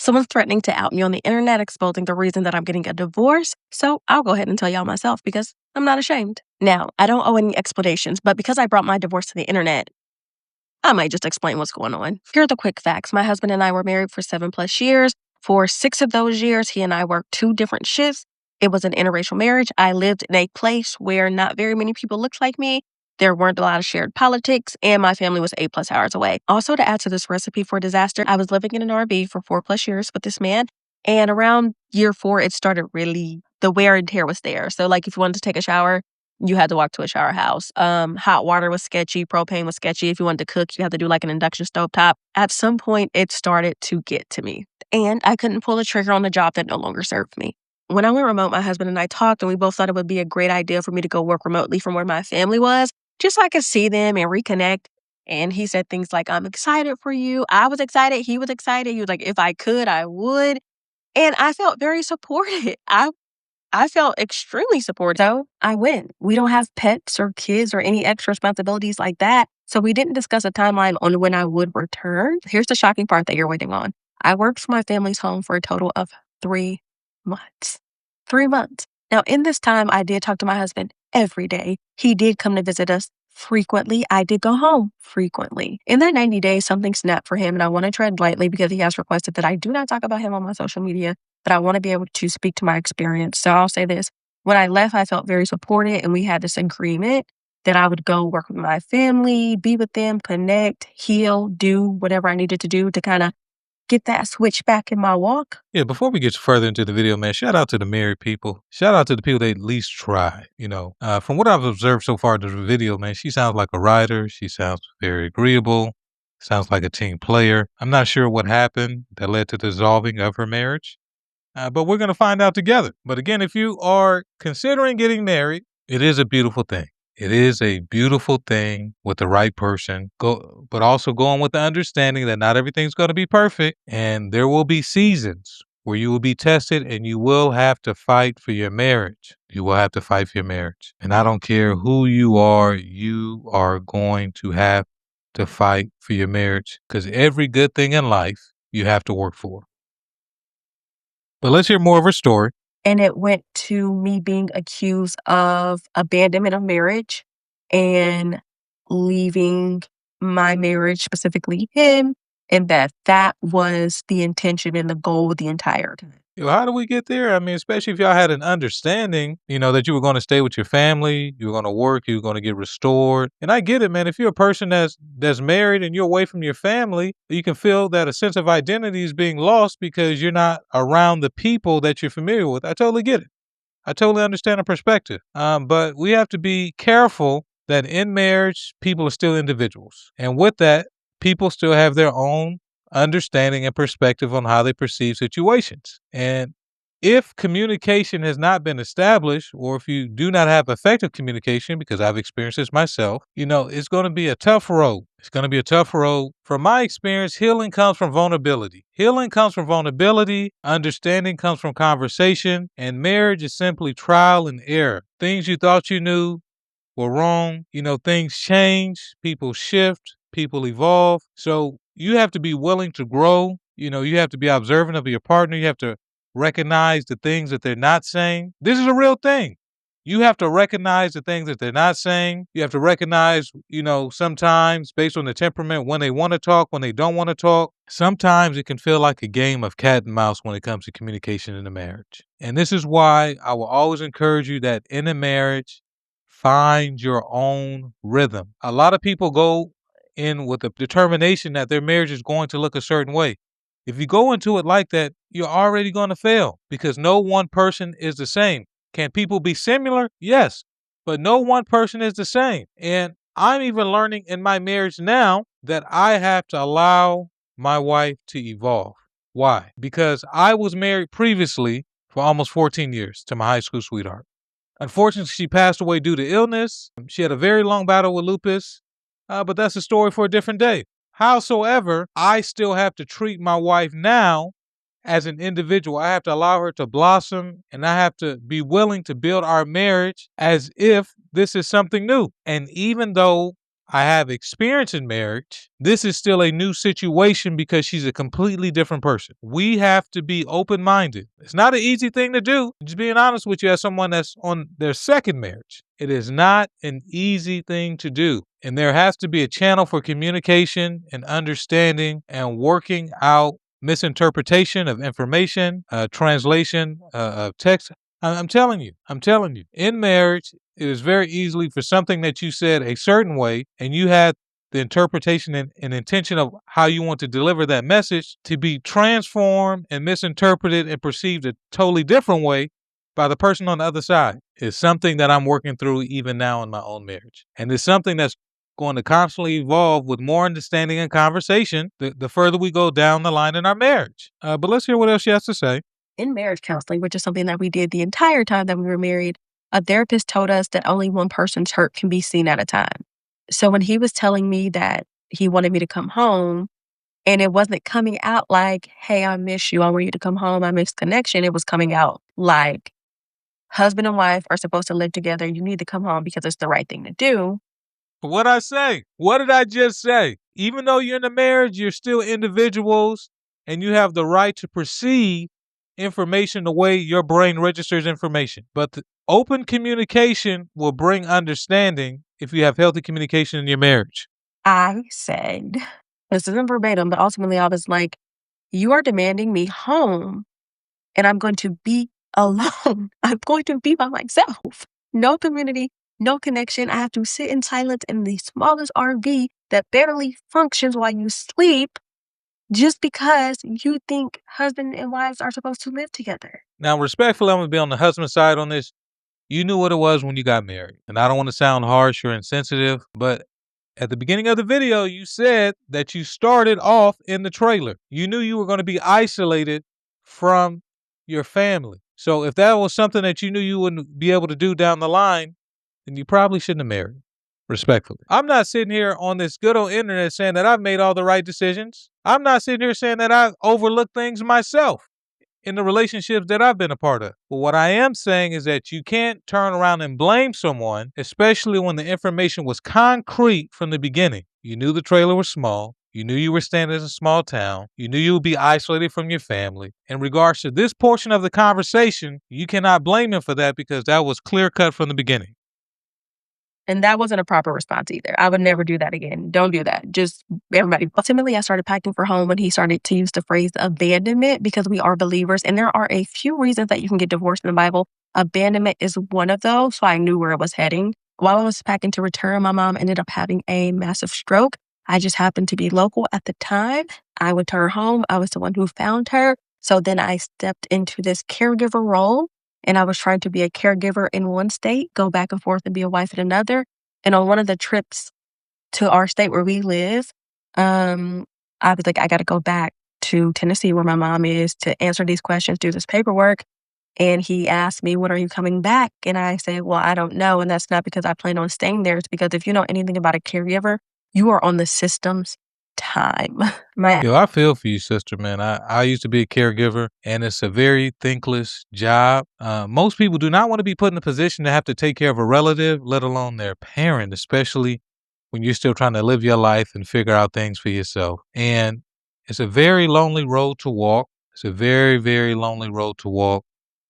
Someone's threatening to out me on the internet, exposing the reason that I'm getting a divorce. So I'll go ahead and tell y'all myself because I'm not ashamed. Now, I don't owe any explanations, but because I brought my divorce to the internet, I might just explain what's going on. Here are the quick facts. My husband and I were married for 7+ years. For 6 of those years, he and I worked 2 different shifts. It was an interracial marriage. I lived in a place where not very many people looked like me. There weren't a lot of shared politics, and my family was 8+ hours away. Also, to add to this recipe for disaster, I was living in an RV for 4+ years with this man. And around year 4, it started really, the wear and tear was there. So, like, if you wanted to take a shower, you had to walk to a shower house. Hot water was sketchy. Propane was sketchy. If you wanted to cook, you had to do like an induction stovetop. At some point, it started to get to me. And I couldn't pull the trigger on a job that no longer served me. When I went remote, my husband and I talked, and we both thought it would be a great idea for me to go work remotely from where my family was, just so I could see them and reconnect. And he said things like, I'm excited for you. I was excited. He was excited. He was like, if I could, I would. And I felt very supported. I felt extremely supported. So I went. We don't have pets or kids or any extra responsibilities like that. So we didn't discuss a timeline on when I would return. Here's the shocking part that you're waiting on. I worked for my family's home for a total of 3 months. 3 months. Now, in this time, I did talk to my husband every day. He did come to visit us frequently. I did go home frequently. In that 90 days, something snapped for him, and I want to tread lightly because he has requested that I do not talk about him on my social media, but I want to be able to speak to my experience. So I'll say this. When I left, I felt very supported, and we had this agreement that I would go work with my family, be with them, connect, heal, do whatever I needed to do to kind of get that switch back in my walk. Yeah, before we get further into the video, man, shout out to the married people. Shout out to the people that at least try, From what I've observed so far in the video, man, she sounds like a writer. She sounds very agreeable. Sounds like a team player. I'm not sure what happened that led to the dissolving of her marriage, but we're going to find out together. But again, if you are considering getting married, it is a beautiful thing. It is a beautiful thing with the right person, but also going with the understanding that not everything's going to be perfect, and there will be seasons where you will be tested and you will have to fight for your marriage. You will have to fight for your marriage. And I don't care who you are going to have to fight for your marriage because every good thing in life you have to work for. But let's hear more of her story. And it went to me being accused of abandonment of marriage and leaving my marriage, specifically him, and that was the intention and the goal the entire time. How do we get there? I mean, especially if y'all had an understanding, that you were going to stay with your family, you were going to work, you were going to get restored. And I get it, man. If you're a person that's married and you're away from your family, you can feel that a sense of identity is being lost because you're not around the people that you're familiar with. I totally get it. I totally understand the perspective. But we have to be careful that in marriage, people are still individuals. And with that, people still have their own understanding and perspective on how they perceive situations. And if communication has not been established, or if you do not have effective communication, because I've experienced this myself, it's going to be a tough road. It's going to be a tough road. From my experience, healing comes from vulnerability. Healing comes from vulnerability. Understanding comes from conversation. And marriage is simply trial and error. Things you thought you knew were wrong. Things change. People shift. People evolve. So you have to be willing to grow. You have to be observant of your partner. You have to recognize the things that they're not saying. This is a real thing. You have to recognize the things that they're not saying. You have to recognize, sometimes based on the temperament, when they want to talk, when they don't want to talk. Sometimes it can feel like a game of cat and mouse when it comes to communication in a marriage. And this is why I will always encourage you that in a marriage, find your own rhythm. A lot of people go in with a determination that their marriage is going to look a certain way. If you go into it like that, you're already going to fail because no one person is the same. Can people be similar? Yes, but no one person is the same. And I'm even learning in my marriage now that I have to allow my wife to evolve. Why? Because I was married previously for almost 14 years to my high school sweetheart. Unfortunately, she passed away due to illness. She had a very long battle with lupus, but that's a story for a different day. Howsoever, I still have to treat my wife now as an individual. I have to allow her to blossom, and I have to be willing to build our marriage as if this is something new. And even though I have experience in marriage, this is still a new situation because she's a completely different person. We have to be open-minded. It's not an easy thing to do. Just being honest with you, as someone that's on their second marriage, it is not an easy thing to do. And there has to be a channel for communication and understanding and working out misinterpretation of information, translation of text. I'm telling you, in marriage, it is very easily for something that you said a certain way and you had the interpretation and intention of how you want to deliver that message to be transformed and misinterpreted and perceived a totally different way by the person on the other side. It's something that I'm working through even now in my own marriage. And it's something that's going to constantly evolve with more understanding and conversation the further we go down the line in our marriage. But let's hear what else she has to say. In marriage counseling, which is something that we did the entire time that we were married, a therapist told us that only one person's hurt can be seen at a time. So when he was telling me that he wanted me to come home, and it wasn't coming out like, hey, I miss you, I want you to come home, I miss connection. It was coming out like, husband and wife are supposed to live together. You need to come home because it's the right thing to do. What'd I say? What did I just say? Even though you're in a marriage, you're still individuals and you have the right to perceive information the way your brain registers information. But the open communication will bring understanding if you have healthy communication in your marriage. I said, this isn't verbatim, but ultimately I was like, you are demanding me home and I'm going to be alone. I'm going to be by myself. No community, no connection. I have to sit in silence in the smallest RV that barely functions while you sleep just because you think husband and wives are supposed to live together. Now, respectfully, I'm going to be on the husband side on this. You knew what it was when you got married. And I don't want to sound harsh or insensitive, but at the beginning of the video, you said that you started off in the trailer. You knew you were going to be isolated from your family. So if that was something that you knew you wouldn't be able to do down the line, then you probably shouldn't have married. Respectfully. I'm not sitting here on this good old internet saying that I've made all the right decisions. I'm not sitting here saying that I've overlooked things myself in the relationships that I've been a part of. But what I am saying is that you can't turn around and blame someone, especially when the information was concrete from the beginning. You knew the trailer was small. You knew you were staying in a small town. You knew you would be isolated from your family. In regards to this portion of the conversation, you cannot blame him for that because that was clear cut from the beginning. And that wasn't a proper response either. I would never do that again. Don't do that. Just everybody. Ultimately, I started packing for home when he started to use the phrase abandonment because we are believers. And there are a few reasons that you can get divorced in the Bible. Abandonment is one of those. So I knew where it was heading. While I was packing to return, my mom ended up having a massive stroke. I just happened to be local at the time. I would turn home. I was the one who found her. So then I stepped into this caregiver role. And I was trying to be a caregiver in one state, go back and forth and be a wife in another. And on one of the trips to our state where we live, I was like, I got to go back to Tennessee where my mom is to answer these questions, do this paperwork. And he asked me, when are you coming back? And I said, well, I don't know. And that's not because I plan on staying there. It's because if you know anything about a caregiver, you are on the system's time. Yo, I feel for you, sister, man. I used to be a caregiver, and it's a very thankless job. Most people do not want to be put in a position to have to take care of a relative, let alone their parent, especially when you're still trying to live your life and figure out things for yourself. And it's a very lonely road to walk. It's a very, very lonely road to walk.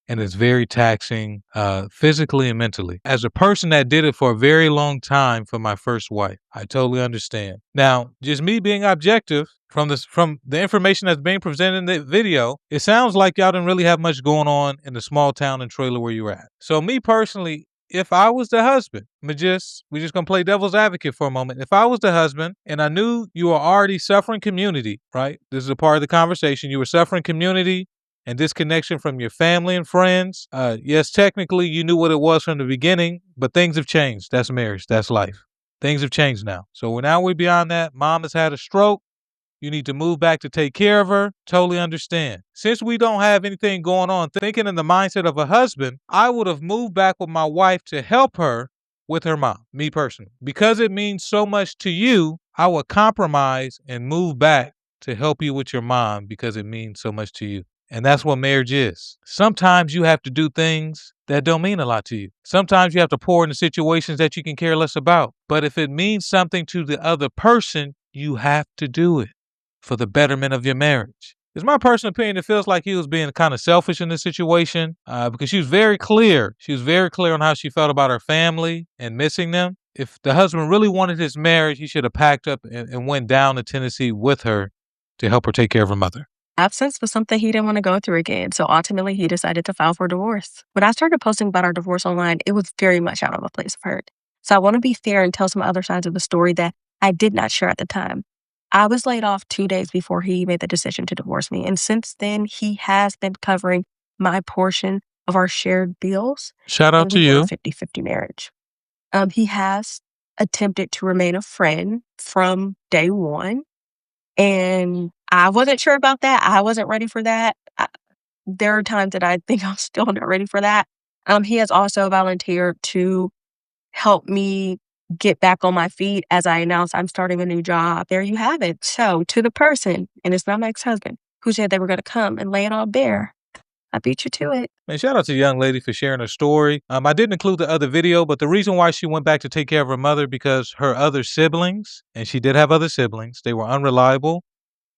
And it's very taxing physically and mentally. As a person that did it for a very long time for my first wife, I totally understand. Now, just me being objective from the information that's being presented in the video, it sounds like y'all didn't really have much going on in the small town and trailer where you were at. So me personally, if I was the husband, we're just gonna play devil's advocate for a moment. If I was the husband and I knew you were already suffering community, right? This is a part of the conversation. You were suffering community and disconnection from your family and friends. Yes, technically you knew what it was from the beginning, but things have changed. That's marriage. That's life. Things have changed now. So now we're beyond that. Mom has had a stroke. You need to move back to take care of her. Totally understand. Since we don't have anything going on, thinking in the mindset of a husband, I would have moved back with my wife to help her with her mom, me personally. Because it means so much to you, I would compromise and move back to help you with your mom because it means so much to you. And that's what marriage is. Sometimes you have to do things that don't mean a lot to you. Sometimes you have to pour into situations that you can care less about. But if it means something to the other person, you have to do it for the betterment of your marriage. It's my personal opinion. It feels like he was being kind of selfish in this situation because she was very clear. She was very clear on how she felt about her family and missing them. If the husband really wanted his marriage, he should have packed up and went down to Tennessee with her to help her take care of her mother. Absence was something he didn't want to go through again, so ultimately he decided to file for divorce. When I started posting about our divorce online, it was very much out of a place of hurt. So I want to be fair and tell some other sides of the story that I did not share at the time. I was laid off 2 days before he made the decision to divorce me, and since then he has been covering my portion of our shared bills, Shout out and to we've been a you. 50-50 marriage. He has attempted to remain a friend from day one, and I wasn't sure about that. I wasn't ready for that. There are times that I think I'm still not ready for that. He has also volunteered to help me get back on my feet as I announce I'm starting a new job. There you have it. So to the person, and it's not my ex-husband, who said they were going to come and lay it all bare, I beat you to it. Man, shout out to the young lady for sharing her story. I didn't include the other video, but the reason why she went back to take care of her mother because her other siblings, and she did have other siblings, they were unreliable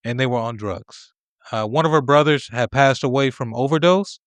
and they were on drugs. One of her brothers had passed away from overdose.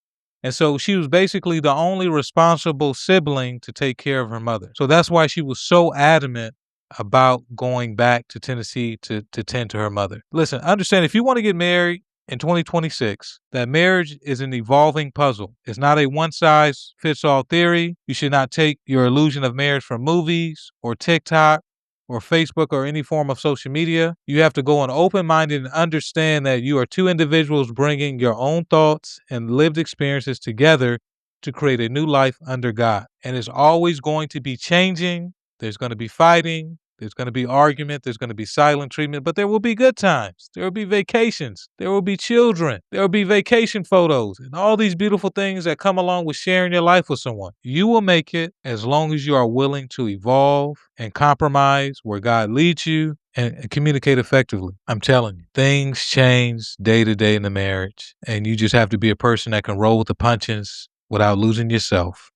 And so she was basically the only responsible sibling to take care of her mother. So that's why she was so adamant about going back to Tennessee to tend to her mother. Listen, understand if you want to get married in 2026, that marriage is an evolving puzzle. It's not a one size fits all theory. You should not take your illusion of marriage from movies or TikTok or Facebook or any form of social media. You have to go in open-minded and understand that you are two individuals bringing your own thoughts and lived experiences together to create a new life under God. And it's always going to be changing. There's going to be fighting. There's going to be argument. There's going to be silent treatment, but there will be good times. There will be vacations. There will be children. There will be vacation photos and all these beautiful things that come along with sharing your life with someone. You will make it as long as you are willing to evolve and compromise where God leads you and communicate effectively. I'm telling you, things change day to day in the marriage, and you just have to be a person that can roll with the punches without losing yourself,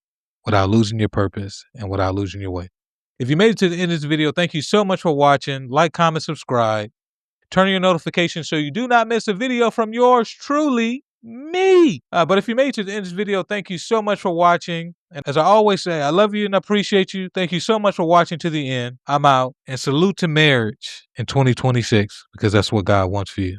without losing your purpose, and without losing your way. If you made it to the end of this video, thank you so much for watching. Like, comment, subscribe. Turn on your notifications so you do not miss a video from yours truly, me. But if you made it to the end of this video, thank you so much for watching. And as I always say, I love you and appreciate you. Thank you so much for watching to the end. I'm out. And salute to marriage in 2026 because that's what God wants for you.